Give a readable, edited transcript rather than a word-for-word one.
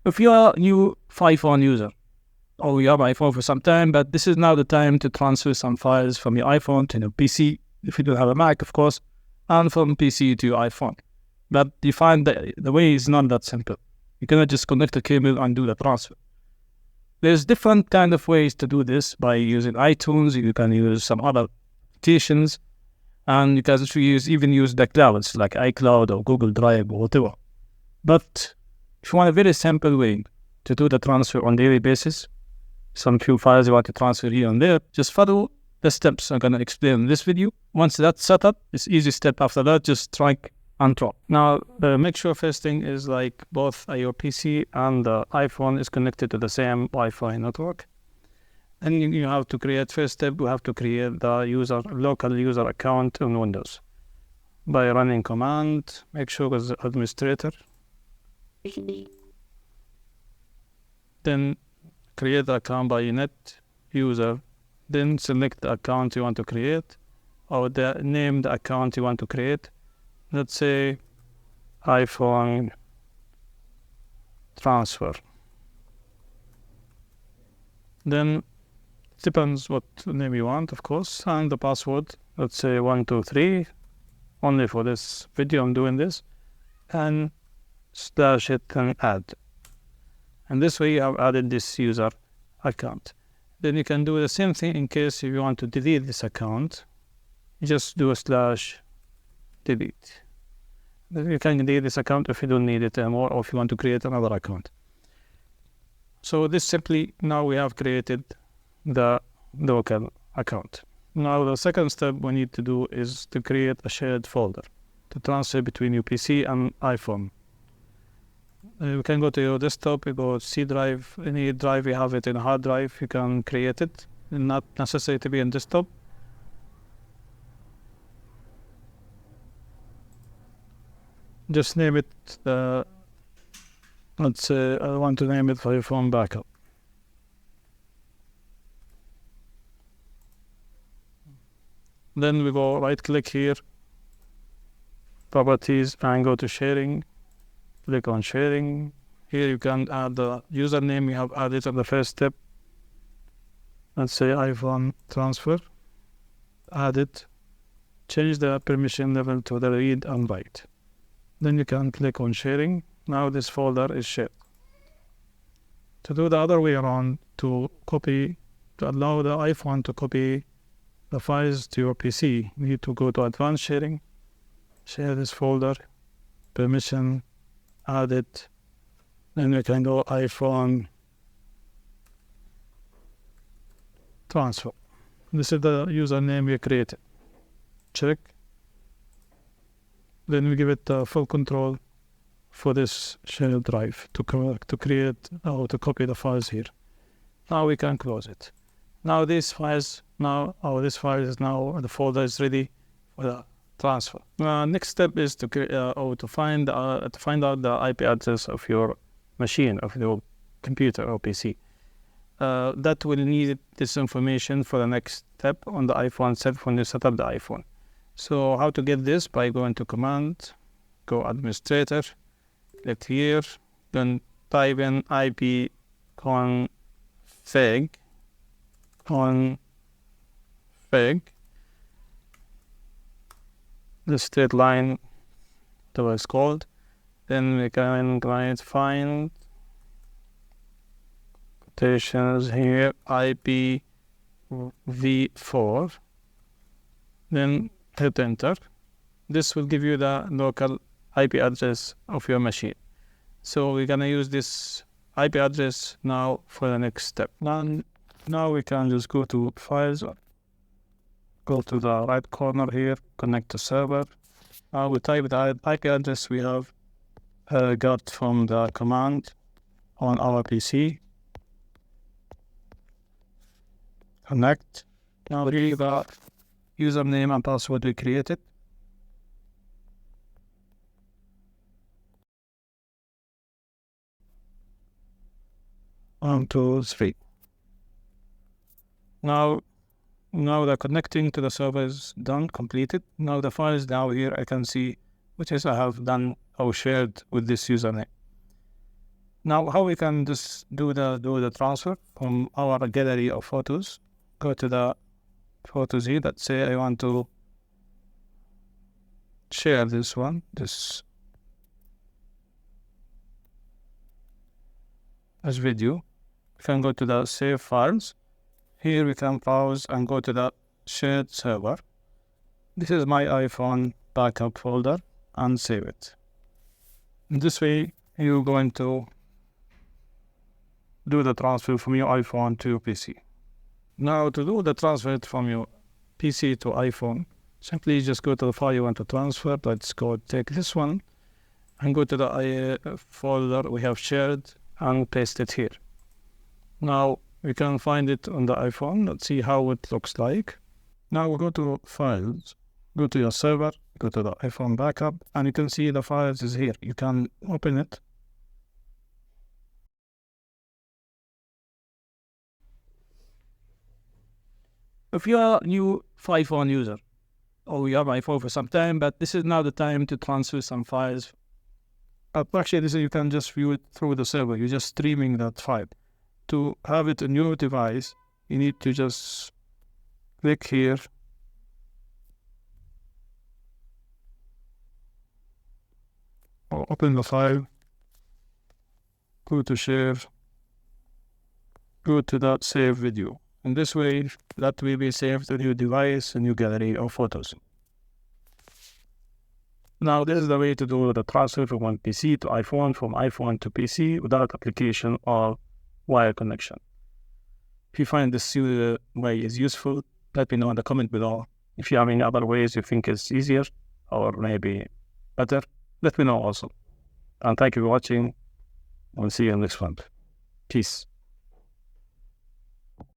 If you are a new iPhone user, or you have iPhone for some time, but this is now the time to transfer some files from your iPhone to your PC, if you don't have a Mac, of course, and from PC to your iPhone. But you find that the way is not that simple. You cannot just connect a cable and do the transfer. There's different kind of ways to do this by using iTunes. You can use some other applications, and you can even use the clouds like iCloud or Google Drive or whatever. But if you want a very simple way to do the transfer on a daily basis, some few files you want to transfer here and there, just follow the steps I'm going to explain in this video. Once that's set up, it's easy step after that, just drag and drop. Now, make sure first thing is like both your PC and the iPhone is connected to the same Wi-Fi network. And you have to create, first step, you have to create the local user account on Windows by running command, make sure it's administrator. Then create the account by net user. Then select the account you want to create, or name the account you want to create. Let's say iPhone transfer. Then it depends what name you want, of course, and the password. Let's say 123. Only for this video I'm doing this, and slash it and add. And this way you have added this user account. Then you can do the same thing in case if you want to delete this account. You just do a slash delete. Then you can delete this account if you don't need it anymore, or if you want to create another account. So this simply, now we have created the local account. Now the second step we need to do is to create a shared folder to transfer between your PC and iPhone. You can go to your desktop, you go to C drive, any drive you have it in a hard drive, you can create it, not necessary to be in desktop. Just name it, let's say I want to name it for your phone backup. Then we go right click here, properties, and go to sharing. Click on sharing. Here you can add the username you have added on the first step. Let's say iPhone transfer. Add it. Change the permission level to the read and write. Then you can click on sharing. Now this folder is shared. To do the other way around, to allow the iPhone to copy the files to your PC, you need to go to advanced sharing, share this folder, permission, add it, then we can go iPhone transfer. This is the username we created. Check. Then we give it full control for this shared drive to create or to copy the files here. Now we can close it. Now this file is now the folder is ready for the transfer. Next step is to find out the IP address of your machine, of your computer or PC. That will need this information for the next step on the iPhone itself when you set up the iPhone. So how to get this? By going to command, go administrator, click here, then type in IP config, the straight line that was called. Then we can find quotations here, IPv4, then hit enter. This will give you the local IP address of your machine. So we're gonna use this IP address now for the next step. Now we can just go to files, go to the right corner here, connect to server. We type the IP address we have got from the command on our PC. Connect. Now read the username and password we created. 1, 2, 3. Now the connecting to the server is done, completed. Now the file is now here. I can see which is I have done or shared with this username. Now, how we can just do the transfer from our gallery of photos? Go to the photos here. Let's say I want to share this video. We can go to the save files. Here we can pause and go to the shared server. This is my iPhone backup folder and save it. In this way, you're going to do the transfer from your iPhone to PC. Now, to do the transfer from your PC to iPhone, simply just go to the file you want to transfer. Let's go take this one and go to the folder we have shared and paste it here. Now, we can find it on the iPhone. Let's see how it looks like. Now we'll go to Files, go to your server, go to the iPhone backup, and you can see the files is here. You can open it. If you are a new iPhone user, or you have iPhone for some time, but this is now the time to transfer some files. Actually, you can just view it through the server. You're just streaming that file. To have it on your device, you need to just click here. Or open the file. Go to share. Go to that save video. In this way, that will be saved on your device and your gallery of photos. Now, this is the way to do the transfer from one PC to iPhone, from iPhone to PC without application or wire connection. If you find this way is useful, let me know in the comment below. If you have any other ways you think is easier or maybe better, let me know also. And thank you for watching. I'll see you in the next one. Peace.